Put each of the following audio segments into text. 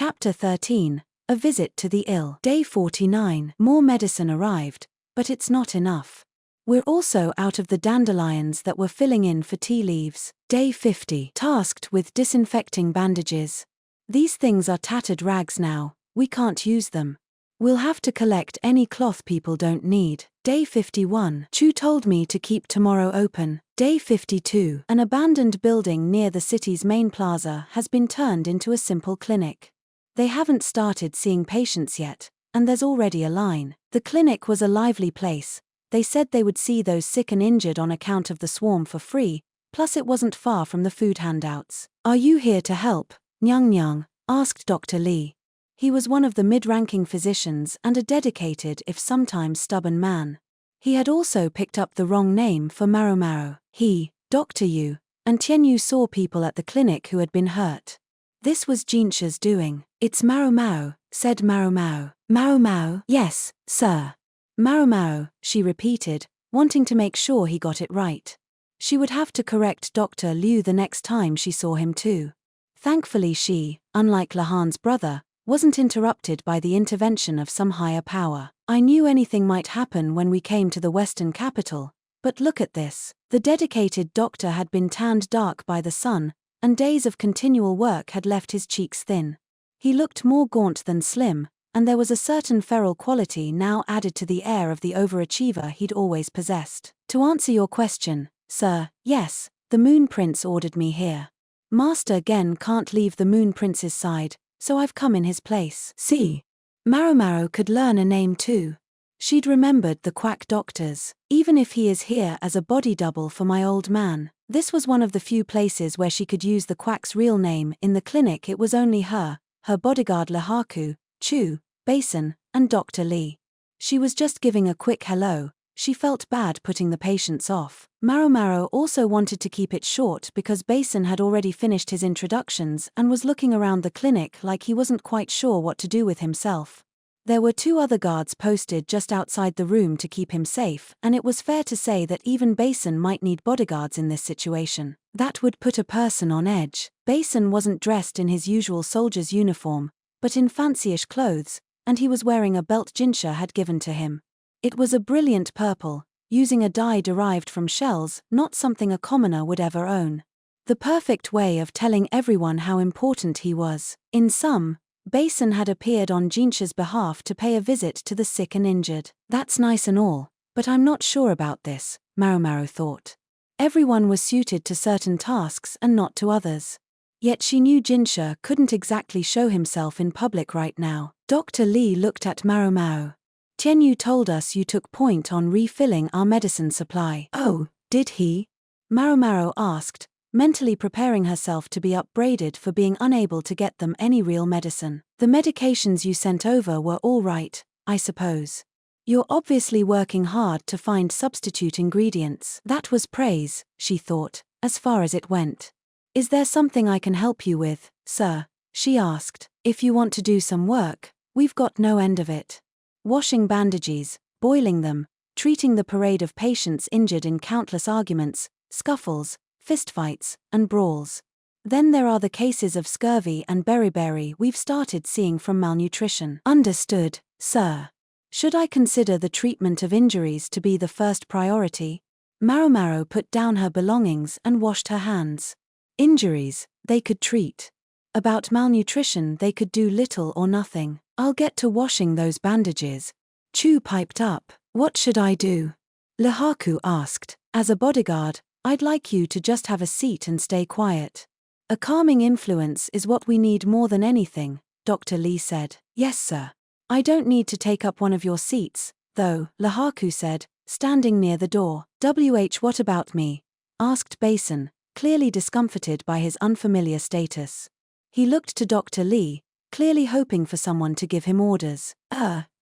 Chapter 13, A Visit to the Ill. Day 49. More medicine arrived, but it's not enough. We're also out of the dandelions that were filling in for tea leaves. Day 50. Tasked with disinfecting bandages. These things are tattered rags now, we can't use them. We'll have to collect any cloth people don't need. Day 51. Chu told me to keep tomorrow open. Day 52. An abandoned building near the city's main plaza has been turned into a simple clinic. They haven't started seeing patients yet, and there's already a line. The clinic was a lively place. They said they would see those sick and injured on account of the swarm for free, plus it wasn't far from the food handouts. Are you here to help? Nyang Nyang asked Dr. Lee. He was one of the mid-ranking physicians and a dedicated if sometimes stubborn man. He had also picked up the wrong name for Maomao. He, Dr. Yu, and Tian Yu saw people at the clinic who had been hurt. This was Jinshi's doing. It's Maomao, said Maomao. Maomao? Yes, sir. Maomao, she repeated, wanting to make sure he got it right. She would have to correct Dr. Liu the next time she saw him too. Thankfully she, unlike Lahan's brother, wasn't interrupted by the intervention of some higher power. I knew anything might happen when we came to the western capital, but look at this. The dedicated doctor had been tanned dark by the sun, and days of continual work had left his cheeks thin. He looked more gaunt than slim, and there was a certain feral quality now added to the air of the overachiever he'd always possessed. To answer your question, sir, yes, the Moon Prince ordered me here. Master Gen can't leave the Moon Prince's side, so I've come in his place. See? Maomao could learn a name too. She'd remembered the quack doctors. Even if he is here as a body double for my old man. This was one of the few places where she could use the quack's real name. In the clinic it was only her bodyguard Lihaku, Chu, Basin, and Dr. Lee. She was just giving a quick hello. She felt bad putting the patients off. Maomao also wanted to keep it short because Basin had already finished his introductions and was looking around the clinic like he wasn't quite sure what to do with himself. There were 2 other guards posted just outside the room to keep him safe, and it was fair to say that even Basin might need bodyguards in this situation. That would put a person on edge. Basin wasn't dressed in his usual soldier's uniform, but in fancyish clothes, and he was wearing a belt Jinshi had given to him. It was a brilliant purple, using a dye derived from shells, not something a commoner would ever own. The perfect way of telling everyone how important he was. In sum, Basin had appeared on Jinshi's behalf to pay a visit to the sick and injured. That's nice and all, but I'm not sure about this, Maomao thought. Everyone was suited to certain tasks and not to others. Yet she knew Jinshi couldn't exactly show himself in public right now. Dr. Lee looked at Maomao. Tian Yu told us you took point on refilling our medicine supply. Oh, did he? Maomao asked, mentally preparing herself to be upbraided for being unable to get them any real medicine. The medications you sent over were all right, I suppose. You're obviously working hard to find substitute ingredients. That was praise, she thought, as far as it went. Is there something I can help you with, sir? She asked. If you want to do some work, we've got no end of it. Washing bandages, boiling them, treating the parade of patients injured in countless arguments, scuffles, fistfights, and brawls. Then there are the cases of scurvy and beriberi we've started seeing from malnutrition. Understood, sir. Should I consider the treatment of injuries to be the first priority? Maomao put down her belongings and washed her hands. Injuries, they could treat. About malnutrition they could do little or nothing. I'll get to washing those bandages. Chu piped up. What should I do? Lihaku asked. As a bodyguard, I'd like you to just have a seat and stay quiet. A calming influence is what we need more than anything, Dr. Lee said. Yes, sir. I don't need to take up one of your seats, though, Lihaku said, standing near the door. What about me? Asked Basin, clearly discomforted by his unfamiliar status. He looked to Dr. Lee, clearly hoping for someone to give him orders.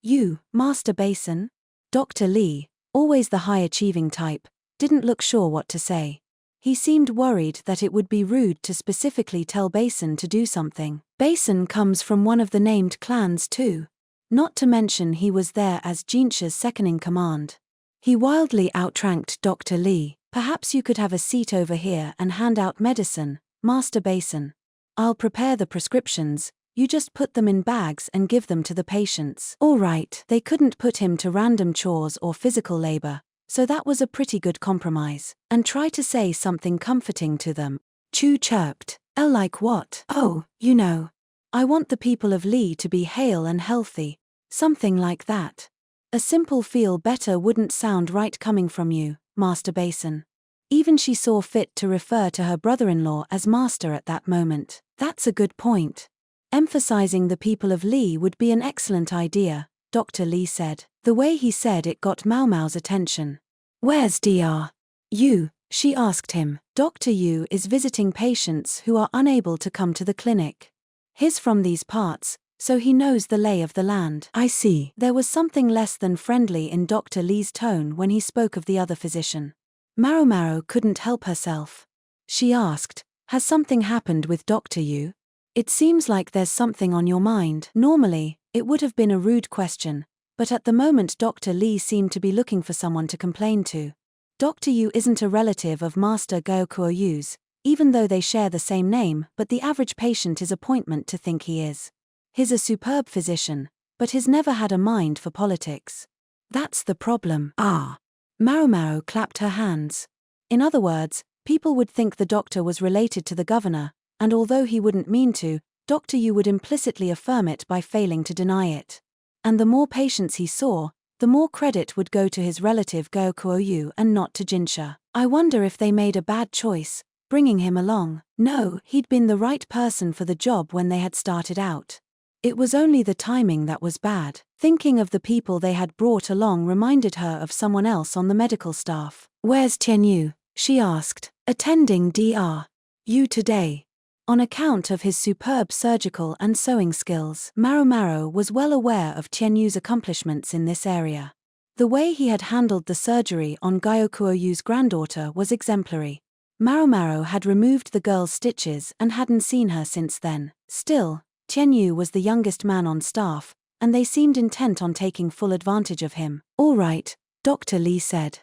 You, Master Basin? Dr. Lee, always the high-achieving type, didn't look sure what to say. He seemed worried that it would be rude to specifically tell Basin to do something. Basin comes from one of the named clans too. Not to mention he was there as Jinshi's second-in-command. He wildly outranked Dr. Lee. Perhaps you could have a seat over here and hand out medicine, Master Basin. I'll prepare the prescriptions, You just put them in bags and give them to the patients. All right, they couldn't put him to random chores or physical labor, so that was a pretty good compromise. And try to say something comforting to them. Chu chirped. Like what? Oh, you know. I want the people of Lee to be hale and healthy. Something like that. A simple feel better wouldn't sound right coming from you, Master Basin. Even she saw fit to refer to her brother-in-law as Master at that moment. That's a good point. Emphasizing the people of Lee would be an excellent idea, Dr. Lee said. The way he said it got Maomao's attention. Where's Dr. Yu? She asked him. Dr. Yu is visiting patients who are unable to come to the clinic. He's from these parts, so he knows the lay of the land. I see. There was something less than friendly in Dr. Lee's tone when he spoke of the other physician. Maomao couldn't help herself. She asked, has something happened with Dr. Yu? It seems like there's something on your mind. Normally, it would have been a rude question, but at the moment Dr. Lee seemed to be looking for someone to complain to. Dr. Yu isn't a relative of Master Gaokuo Yu's, even though they share the same name, but the average patient is appointment to think he is. He's a superb physician, but he's never had a mind for politics. That's the problem. Maomao clapped her hands. In other words, people would think the doctor was related to the governor, and although he wouldn't mean to, Dr. Yu would implicitly affirm it by failing to deny it. And the more patients he saw, the more credit would go to his relative Gaokuo Yu and not to Jinshi. I wonder if they made a bad choice, bringing him along. No, he'd been the right person for the job when they had started out. It was only the timing that was bad. Thinking of the people they had brought along reminded her of someone else on the medical staff. Where's Tian Yu? She asked. Attending Dr. Yu today. On account of his superb surgical and sewing skills, Maomao was well aware of Tian Yu's accomplishments in this area. The way he had handled the surgery on Gaokuo Yu's granddaughter was exemplary. Maomao had removed the girl's stitches and hadn't seen her since then. Still, Tian Yu was the youngest man on staff, and they seemed intent on taking full advantage of him. All right, Dr. Lee said.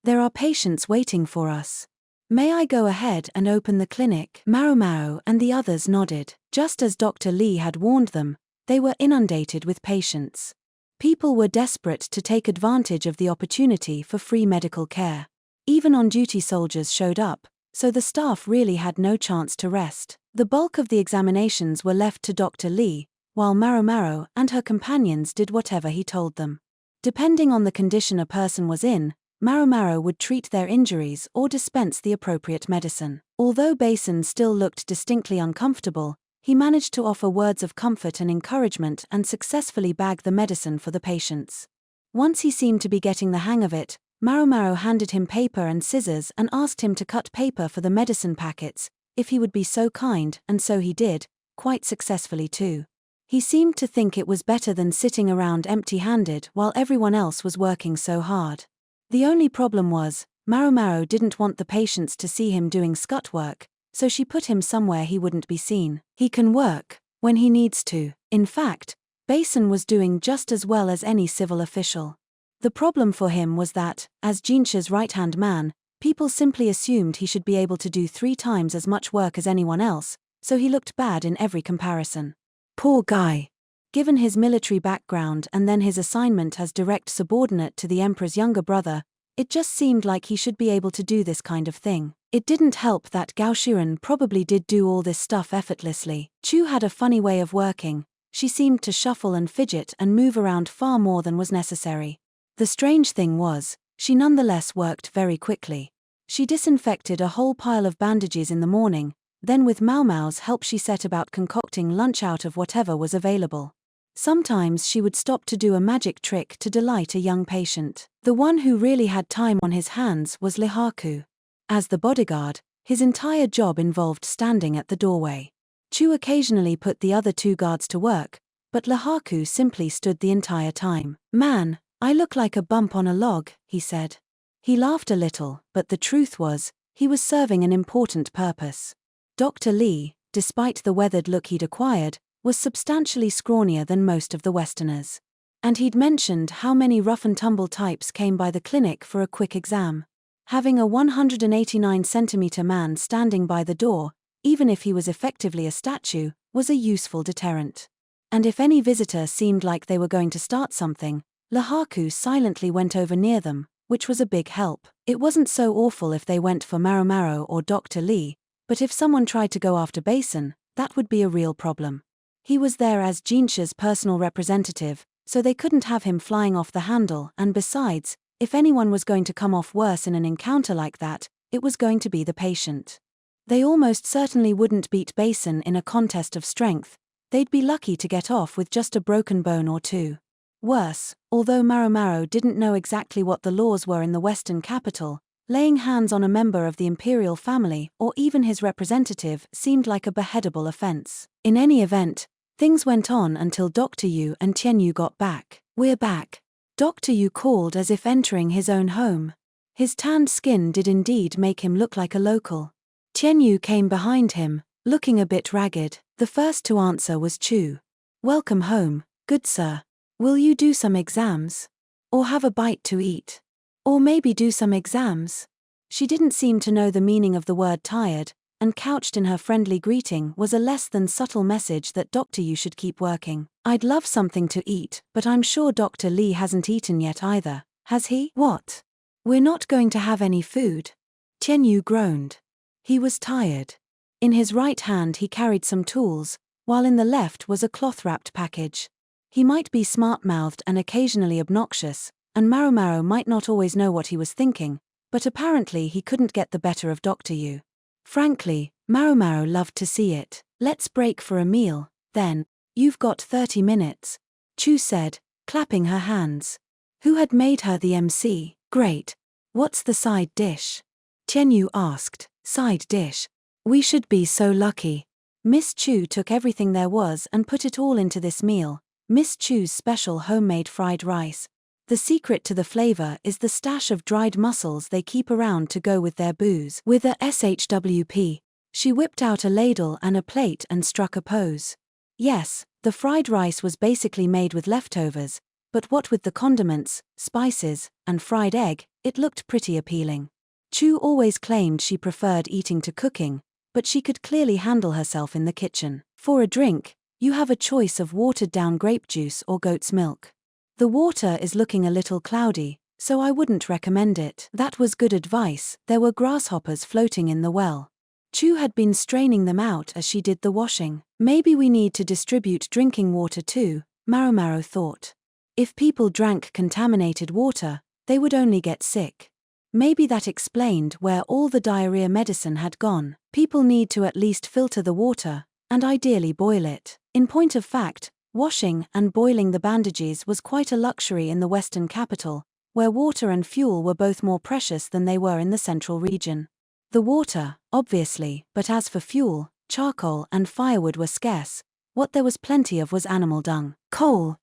There are patients waiting for us. May I go ahead and open the clinic? Maomao and the others nodded. Just as Dr. Lee had warned them, they were inundated with patients. People were desperate to take advantage of the opportunity for free medical care. Even on-duty soldiers showed up, so the staff really had no chance to rest. The bulk of the examinations were left to Dr. Lee, while Maomao and her companions did whatever he told them. Depending on the condition a person was in, Maomao would treat their injuries or dispense the appropriate medicine. Although Basin still looked distinctly uncomfortable, he managed to offer words of comfort and encouragement and successfully bag the medicine for the patients. Once he seemed to be getting the hang of it, Maomao handed him paper and scissors and asked him to cut paper for the medicine packets, if he would be so kind, and so he did, quite successfully too. He seemed to think it was better than sitting around empty-handed while everyone else was working so hard. The only problem was, Maomao didn't want the patients to see him doing scut work, so she put him somewhere he wouldn't be seen. He can work when he needs to. In fact, Basin was doing just as well as any civil official. The problem for him was that, as Jinshi's right-hand man, people simply assumed he should be able to do 3 times as much work as anyone else, so he looked bad in every comparison. Poor guy. Given his military background and then his assignment as direct subordinate to the emperor's younger brother, it just seemed like he should be able to do this kind of thing. It didn't help that Gao Shuren probably did do all this stuff effortlessly. Chu had a funny way of working. She seemed to shuffle and fidget and move around far more than was necessary. The strange thing was, she nonetheless worked very quickly. She disinfected a whole pile of bandages in the morning, then with Maomao's help she set about concocting lunch out of whatever was available. Sometimes she would stop to do a magic trick to delight a young patient. The one who really had time on his hands was Lihaku. As the bodyguard, his entire job involved standing at the doorway. Chu occasionally put the other 2 guards to work, but Lihaku simply stood the entire time. Man, I look like a bump on a log, he said. He laughed a little, but the truth was, he was serving an important purpose. Dr. Lee, despite the weathered look he'd acquired, was substantially scrawnier than most of the Westerners. And he'd mentioned how many rough-and-tumble types came by the clinic for a quick exam. Having a 189-centimeter man standing by the door, even if he was effectively a statue, was a useful deterrent. And if any visitor seemed like they were going to start something, Lahaku silently went over near them, which was a big help. It wasn't so awful if they went for Maomao or Dr. Lee, but if someone tried to go after Basin, that would be a real problem. He was there as Jinshi's personal representative, so they couldn't have him flying off the handle, and besides, if anyone was going to come off worse in an encounter like that, it was going to be the patient. They almost certainly wouldn't beat Basin in a contest of strength. They'd be lucky to get off with just a broken bone or two. Worse, although Maomao didn't know exactly what the laws were in the Western capital, laying hands on a member of the imperial family or even his representative seemed like a beheadable offense. In any event, things went on until Dr. Yu and Tianyu got back. "We're back," Dr. Yu called as if entering his own home. His tanned skin did indeed make him look like a local. Tianyu came behind him, looking a bit ragged. The first to answer was Chu. "Welcome home, good sir. Will you do some exams? Or have a bite to eat? Or maybe do some exams?" She didn't seem to know the meaning of the word tired, and couched in her friendly greeting was a less than subtle message that Dr. Yu should keep working. "I'd love something to eat, but I'm sure Dr. Lee hasn't eaten yet either, has he?" "What? We're not going to have any food?" Tianyu groaned. He was tired. In his right hand he carried some tools, while in the left was a cloth-wrapped package. He might be smart-mouthed and occasionally obnoxious, and Maomao might not always know what he was thinking, but apparently he couldn't get the better of Dr. Yu. Frankly, Maomao loved to see it. "Let's break for a meal, then. You've got 30 minutes, Chu said, clapping her hands. Who had made her the MC? "Great. What's the side dish?" Tianyu asked. "Side dish? We should be so lucky." Miss Chu took everything there was and put it all into this meal. Miss Chu's special homemade fried rice. The secret to the flavor is the stash of dried mussels they keep around to go with their booze. With a SHWP, she whipped out a ladle and a plate and struck a pose. Yes, the fried rice was basically made with leftovers, but what with the condiments, spices, and fried egg, it looked pretty appealing. Chu always claimed she preferred eating to cooking, but she could clearly handle herself in the kitchen. For a drink, you have a choice of watered-down grape juice or goat's milk. The water is looking a little cloudy, so I wouldn't recommend it. That was good advice. There were grasshoppers floating in the well. Chu had been straining them out as she did the washing. Maybe we need to distribute drinking water too, Maomao thought. If people drank contaminated water, they would only get sick. Maybe that explained where all the diarrhea medicine had gone. People need to at least filter the water, and ideally boil it. In point of fact, washing and boiling the bandages was quite a luxury in the Western capital, where water and fuel were both more precious than they were in the central region. The water, obviously, but as for fuel, charcoal and firewood were scarce. What there was plenty of was animal dung. Coal,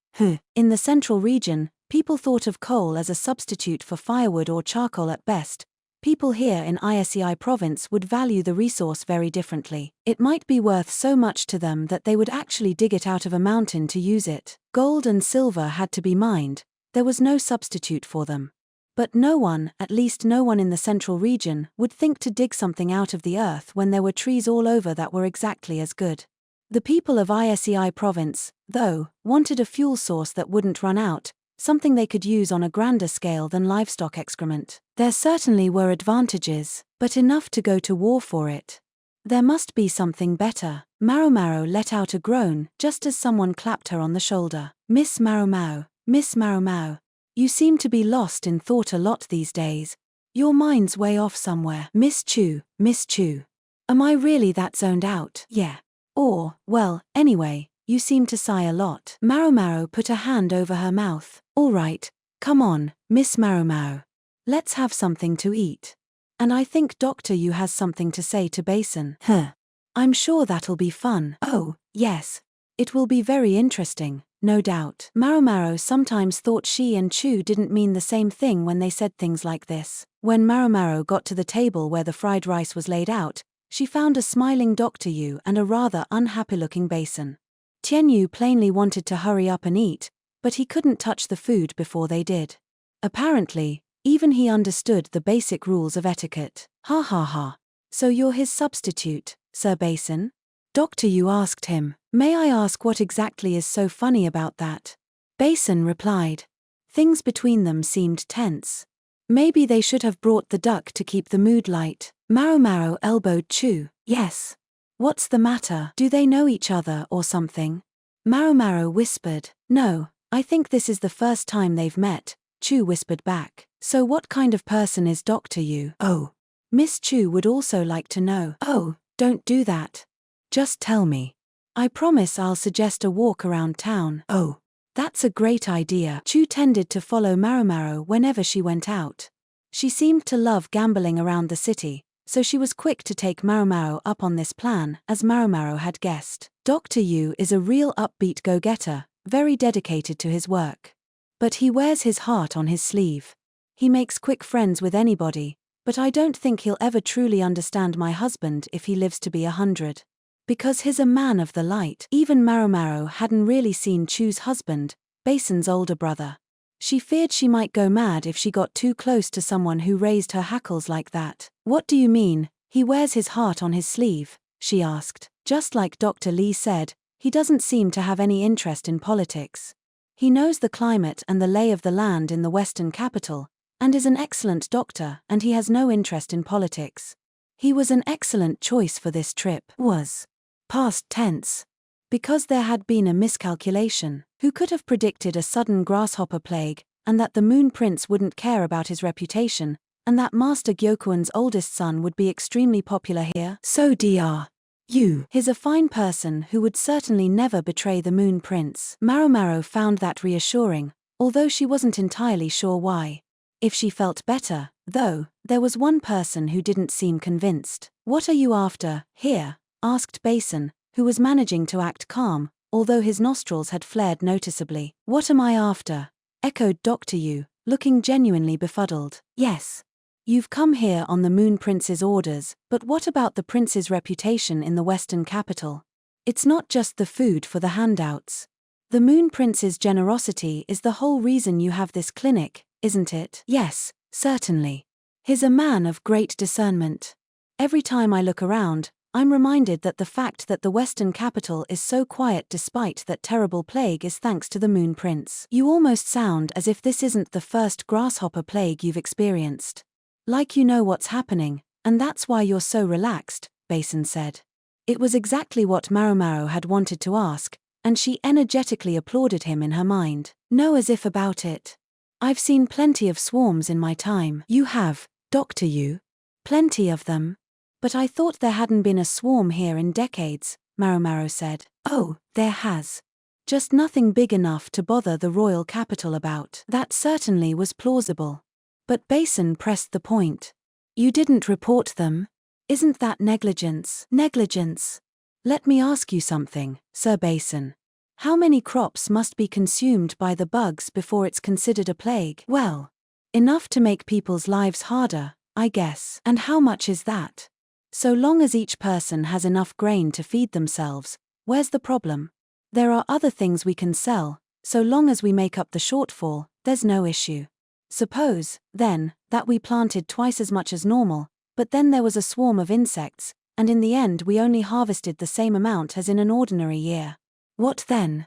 In the central region, people thought of coal as a substitute for firewood or charcoal at best. People here in Isei province would value the resource very differently. It might be worth so much to them that they would actually dig it out of a mountain to use it. Gold and silver had to be mined. There was no substitute for them. But no one, at least no one in the central region, would think to dig something out of the earth when there were trees all over that were exactly as good. The people of Isei province, though, wanted a fuel source that wouldn't run out, something they could use on a grander scale than livestock excrement. There certainly were advantages, but enough to go to war for it. There must be something better. Maomao let out a groan just as someone clapped her on the shoulder. Miss Maomao, you seem to be lost in thought a lot these days. Your mind's way off somewhere." Miss Chu. Am I really that zoned out?" "Yeah. Or, well, anyway, you seem to sigh a lot." Maomao put a hand over her mouth. "All right, come on, Miss Maomao. Let's have something to eat. And I think Dr. Yu has something to say to Basin." "I'm sure that'll be fun." "Oh, yes. It will be very interesting, no doubt." Maomao sometimes thought she and Chu didn't mean the same thing when they said things like this. When Maomao got to the table where the fried rice was laid out, she found a smiling Dr. Yu and a rather unhappy-looking Basin. Tianyu plainly wanted to hurry up and eat, but he couldn't touch the food before they did. Apparently, even he understood the basic rules of etiquette. "Ha ha ha. So you're his substitute, Sir Basin?" Dr. Yu asked him. May I ask what exactly is so funny about that? Basin replied. Things between them seemed tense. Maybe they should have brought the duck to keep the mood light. Maomao elbowed Chu. Yes. What's the matter? Do they know each other or something? Maomao whispered. No, I think this is the first time they've met, Chu whispered back. So what kind of person is Dr. Yu? Oh. Miss Chu would also like to know. Oh, don't do that. Just tell me. I promise I'll suggest a walk around town. Oh. That's a great idea. Chu tended to follow Maomao whenever she went out. She seemed to love gambling around the city, so she was quick to take Maomao up on this plan, as Maomao had guessed. Dr. Yu is a real upbeat go-getter, very dedicated to his work. But he wears his heart on his sleeve. He makes quick friends with anybody, but I don't think he'll ever truly understand my husband if he lives to be 100. Because he's a man of the light. Even Maomao hadn't really seen Chu's husband, Basin's older brother. She feared she might go mad if she got too close to someone who raised her hackles like that. What do you mean, he wears his heart on his sleeve? She asked. Just like Dr. Lee said, he doesn't seem to have any interest in politics. He knows the climate and the lay of the land in the Western capital, and is an excellent doctor, and he has no interest in politics. He was an excellent choice for this trip. Was past tense. Because there had been a miscalculation. Who could have predicted a sudden grasshopper plague, and that the Moon Prince wouldn't care about his reputation, and that Master Gyokuan's oldest son would be extremely popular here? So Dr. Yu is a fine person who would certainly never betray the Moon Prince. Maomao found that reassuring, although she wasn't entirely sure why. If she felt better, though, there was one person who didn't seem convinced. What are you after, here? Asked Basin, who was managing to act calm, although his nostrils had flared noticeably. What am I after? Echoed Dr. Yu, looking genuinely befuddled. Yes. You've come here on the Moon Prince's orders, but what about the prince's reputation in the Western capital? It's not just the food for the handouts. The Moon Prince's generosity is the whole reason you have this clinic, isn't it? Yes, certainly. He's a man of great discernment. Every time I look around, I'm reminded that the fact that the Western capital is so quiet despite that terrible plague is thanks to the Moon Prince. You almost sound as if this isn't the first grasshopper plague you've experienced. Like you know what's happening, and that's why you're so relaxed, Basin said. It was exactly what Maomao had wanted to ask, and she energetically applauded him in her mind. No, as if about it. I've seen plenty of swarms in my time. You have, Dr. Yu? Plenty of them. But I thought there hadn't been a swarm here in decades, Maomao said. Oh, there has. Just nothing big enough to bother the royal capital about. That certainly was plausible. But Basin pressed the point. You didn't report them? Isn't that negligence? Negligence? Let me ask you something, Sir Basin. How many crops must be consumed by the bugs before it's considered a plague? Well, enough to make people's lives harder, I guess. And how much is that? So long as each person has enough grain to feed themselves, where's the problem? There are other things we can sell, so long as we make up the shortfall, there's no issue. Suppose, then, that we planted twice as much as normal, but then there was a swarm of insects, and in the end we only harvested the same amount as in an ordinary year. What then?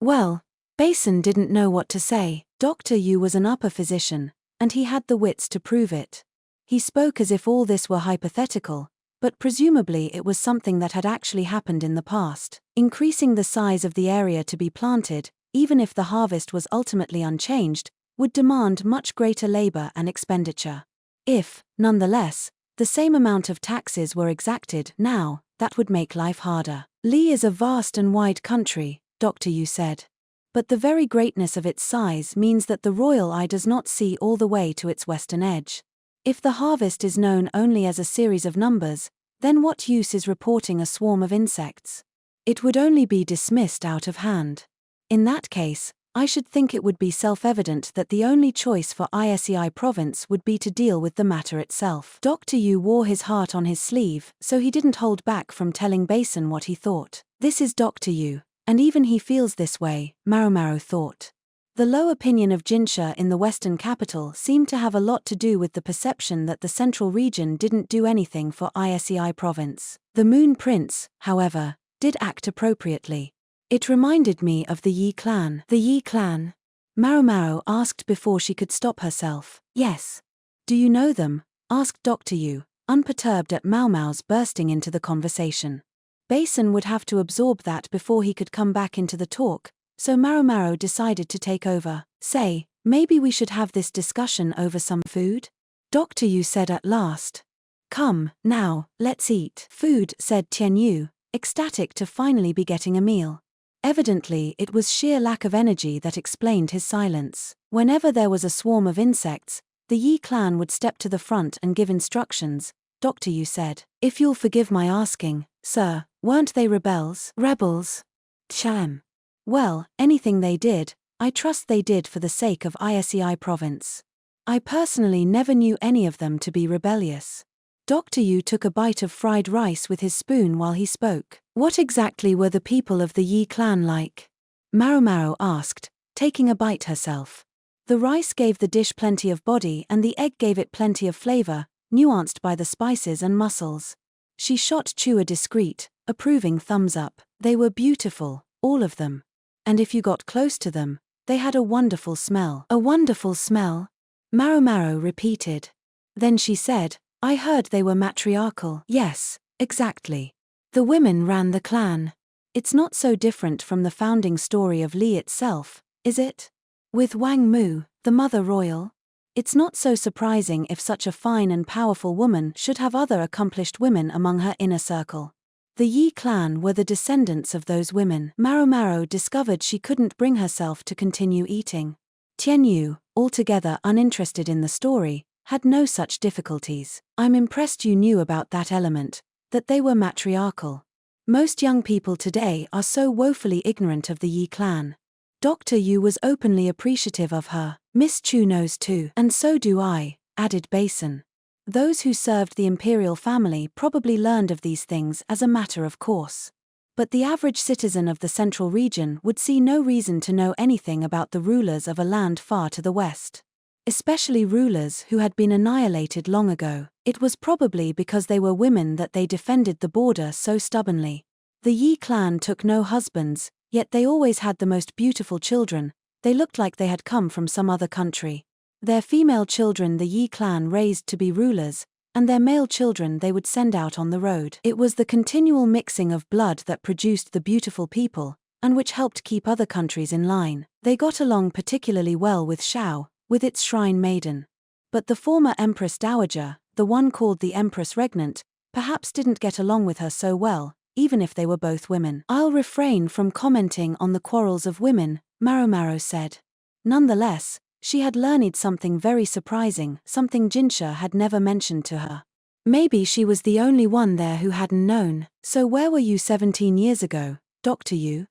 Well, Basin didn't know what to say. Dr. Yu was an upper physician, and he had the wits to prove it. He spoke as if all this were hypothetical, but presumably it was something that had actually happened in the past. Increasing the size of the area to be planted, even if the harvest was ultimately unchanged, would demand much greater labor and expenditure. If, nonetheless, the same amount of taxes were exacted now, that would make life harder. Li is a vast and wide country, Dr. Yu said. But the very greatness of its size means that the royal eye does not see all the way to its western edge. If the harvest is known only as a series of numbers, then what use is reporting a swarm of insects? It would only be dismissed out of hand. In that case, I should think it would be self-evident that the only choice for Isei province would be to deal with the matter itself. Dr. Yu wore his heart on his sleeve, so he didn't hold back from telling Basin what he thought. This is Dr. Yu, and even he feels this way, Maomao thought. The low opinion of Jinshi in the western capital seemed to have a lot to do with the perception that the central region didn't do anything for Isei province. The Moon Prince, however, did act appropriately. It reminded me of the Yi clan. The Yi clan? Maomao asked before she could stop herself. Yes. Do you know them? Asked Dr. Yu, unperturbed at Maomao's bursting into the conversation. Basin would have to absorb that before he could come back into the talk, so Maomao decided to take over. Say, maybe we should have this discussion over some food? Dr. Yu said at last. Come, now, let's eat. Food, said Tianyu, ecstatic to finally be getting a meal. Evidently, it was sheer lack of energy that explained his silence. Whenever there was a swarm of insects, the Yi clan would step to the front and give instructions. Dr. Yu said. If you'll forgive my asking, sir, weren't they rebels? Rebels? Cham. Well, anything they did, I trust they did for the sake of Isei province. I personally never knew any of them to be rebellious. Dr. Yu took a bite of fried rice with his spoon while he spoke. What exactly were the people of the Yi clan like? Maomao asked, taking a bite herself. The rice gave the dish plenty of body and the egg gave it plenty of flavor, nuanced by the spices and mussels. She shot Chu a discreet, approving thumbs up. They were beautiful, all of them. And if you got close to them, they had a wonderful smell. A wonderful smell? Maomao repeated. Then she said, I heard they were matriarchal. Yes, exactly. The women ran the clan. It's not so different from the founding story of Li itself, is it? With Wang Mu, the mother royal? It's not so surprising if such a fine and powerful woman should have other accomplished women among her inner circle. The Yi clan were the descendants of those women. Maomao discovered she couldn't bring herself to continue eating. Tianyu, altogether uninterested in the story, had no such difficulties. I'm impressed you knew about that element, that they were matriarchal. Most young people today are so woefully ignorant of the Yi clan. Dr. Yu was openly appreciative of her. Miss Chu knows too. And so do I, added Basin. Those who served the imperial family probably learned of these things as a matter of course. But the average citizen of the central region would see no reason to know anything about the rulers of a land far to the west. Especially rulers who had been annihilated long ago. It was probably because they were women that they defended the border so stubbornly. The Yi clan took no husbands, yet they always had the most beautiful children. They looked like they had come from some other country. Their female children the Yi clan raised to be rulers, and their male children they would send out on the road. It was the continual mixing of blood that produced the beautiful people, and which helped keep other countries in line. They got along particularly well with Shao, with its shrine maiden. But the former Empress Dowager, the one called the Empress Regnant, perhaps didn't get along with her so well, even if they were both women. I'll refrain from commenting on the quarrels of women, Maomao said. Nonetheless, she had learned something very surprising, something Jinshi had never mentioned to her. Maybe she was the only one there who hadn't known. So where were you 17 years ago, Dr. Yu?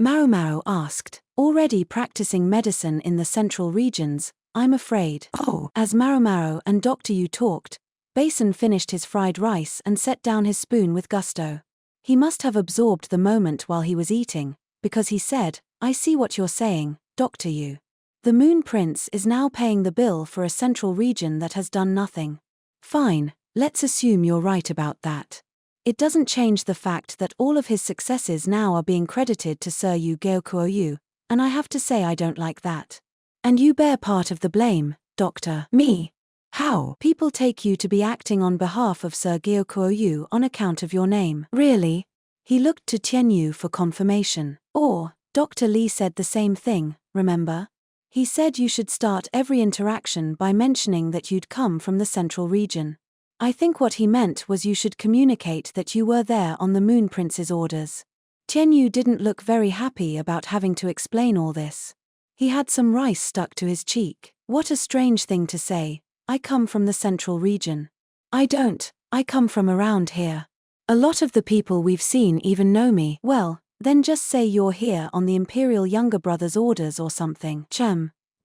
Maomao asked. Already practicing medicine in the central regions, I'm afraid. Oh. As Maomao and Dr. Yu talked, Basin finished his fried rice and set down his spoon with gusto. He must have absorbed the moment while he was eating, because he said, I see what you're saying, Dr. Yu. The Moon Prince is now paying the bill for a central region that has done nothing. Fine, let's assume you're right about that. It doesn't change the fact that all of his successes now are being credited to Sir Yu Geokuoyu, and I have to say I don't like that. And you bear part of the blame, Doctor. Me? How? People take you to be acting on behalf of Sir Geokuoyu on account of your name. Really? He looked to Tianyu for confirmation. Or, Dr. Li said the same thing, remember? He said you should start every interaction by mentioning that you'd come from the central region. I think what he meant was you should communicate that you were there on the Moon Prince's orders. Tianyu didn't look very happy about having to explain all this. He had some rice stuck to his cheek. What a strange thing to say, I come from the central region. I don't, I come from around here. A lot of the people we've seen even know me. Well, then just say you're here on the Imperial younger brother's orders or something.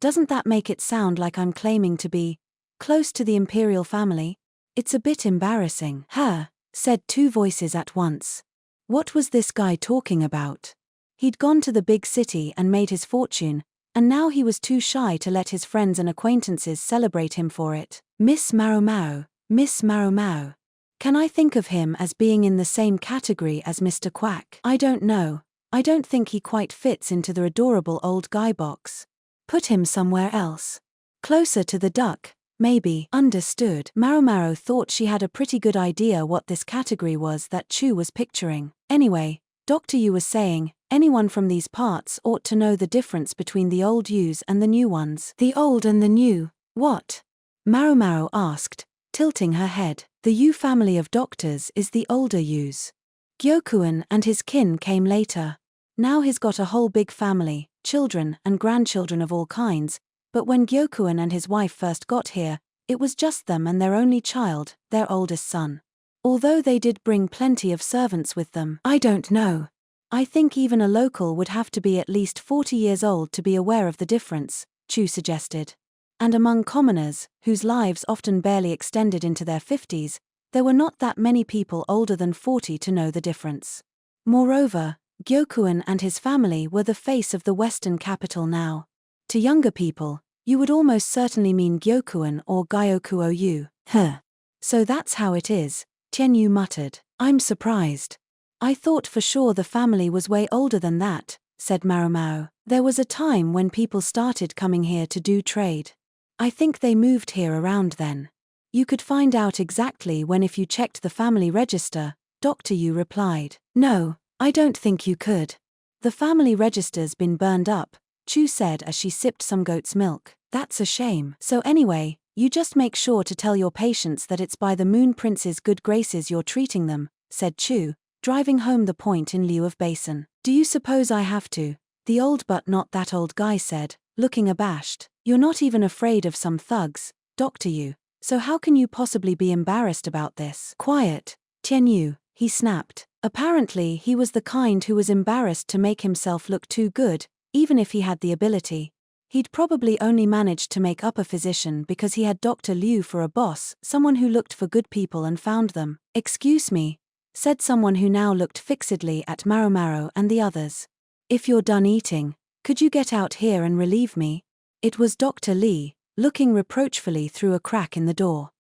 Doesn't that make it sound like I'm claiming to be close to the Imperial family? It's a bit embarrassing. Said two voices at once. What was this guy talking about? He'd gone to the big city and made his fortune, And now he was too shy to let his friends and acquaintances celebrate him for it. Miss Maomao, Miss Maomao. Can I think of him as being in the same category as Mr. Quack? I don't know. I don't think he quite fits into the adorable old guy box. Put him somewhere else. Closer to the duck, maybe. Understood. Maomao thought she had a pretty good idea what this category was that Chu was picturing. Anyway, Dr. Yu was saying, anyone from these parts ought to know the difference between the old yus and the new ones. The old and the new, what? Maomao asked, tilting her head. The Yu family of doctors is the older yus. Gyokuin and his kin came later. Now he's got a whole big family, children and grandchildren of all kinds, but when Gyokuin and his wife first got here, it was just them and their only child, their oldest son. Although they did bring plenty of servants with them. I don't know. I think even a local would have to be at least 40 years old to be aware of the difference, Chu suggested. And among commoners, whose lives often barely extended into their 50s, there were not that many people older than 40 to know the difference. Moreover, Gyokuin and his family were the face of the Western capital now. To younger people, you would almost certainly mean Gyokuin or Gyokuo-yu. So that's how it is, Tianyu muttered. I'm surprised. I thought for sure the family was way older than that, said Maomao. There was a time when people started coming here to do trade. I think they moved here around then. You could find out exactly when if you checked the family register, Dr. Yu replied. No, I don't think you could. The family register's been burned up, Chu said as she sipped some goat's milk. That's a shame. So anyway, you just make sure to tell your patients that it's by the Moon Prince's good graces you're treating them, said Chu, driving home the point in lieu of basin. Do you suppose I have to? The old but not that old guy said, looking abashed. You're not even afraid of some thugs, Dr. Yu, so how can you possibly be embarrassed about this? Quiet, Tianyu, he snapped. Apparently he was the kind who was embarrassed to make himself look too good, even if he had the ability. He'd probably only managed to make up a physician because he had Dr. Liu for a boss, someone who looked for good people and found them. Excuse me, said someone who now looked fixedly at Maomao and the others. If you're done eating, could you get out here and relieve me? It was Dr. Li, looking reproachfully through a crack in the door.